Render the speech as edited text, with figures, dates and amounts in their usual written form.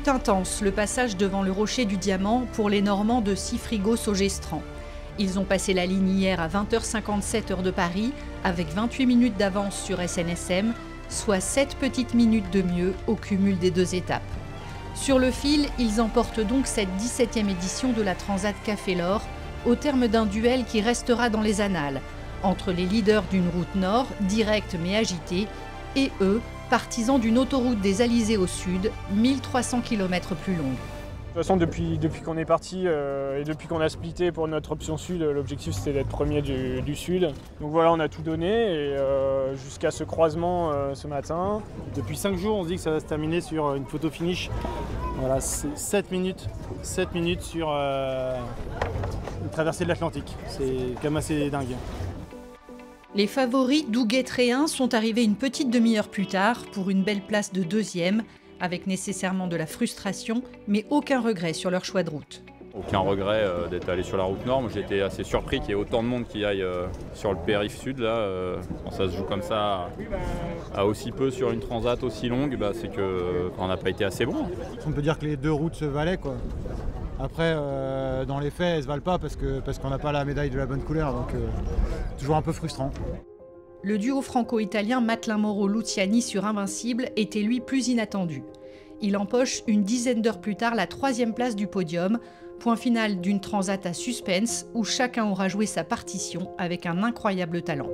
fut intense, le passage devant le rocher du Diamant pour les Normands de Cifrigo-Sogestran. Ils ont passé la ligne hier à 20h57 heure de Paris, avec 28 minutes d'avance sur SNSM, soit 7 petites minutes de mieux au cumul des deux étapes. Sur le fil, ils emportent donc cette 17e édition de la Transat Café L'Or, au terme d'un duel qui restera dans les annales, entre les leaders d'une route nord, directe mais agitée, et eux, partisans d'une autoroute des Alizés au sud, 1300 km plus longue. De toute façon, depuis qu'on est parti et depuis qu'on a splitté pour notre option sud, l'objectif c'était d'être premier du sud. Donc voilà, on a tout donné et jusqu'à ce croisement ce matin. Depuis 5 jours, on se dit que ça va se terminer sur une photo finish. Voilà, c'est 7 minutes sur une traversée de l'Atlantique. C'est quand même assez dingue. Les favoris Douguet-Tréhin sont arrivés une petite demi-heure plus tard pour une belle place de deuxième, avec nécessairement de la frustration, mais aucun regret sur leur choix de route. Aucun regret d'être allé sur la route nord. J'ai été assez surpris qu'il y ait autant de monde qui aille sur le périph' sud. Là, quand ça se joue comme ça à aussi peu sur une transat aussi longue, c'est qu'on n'a pas été assez bon. On peut dire que les deux routes se valaient, quoi. Après, dans les faits, elles ne se valent pas parce qu'on n'a pas la médaille de la bonne couleur, donc toujours un peu frustrant. Le duo franco-italien Matelin-Moreau-Luciani sur Invincible était lui plus inattendu. Il empoche une dizaine d'heures plus tard la 3e place du podium, point final d'une transat à suspense où chacun aura joué sa partition avec un incroyable talent.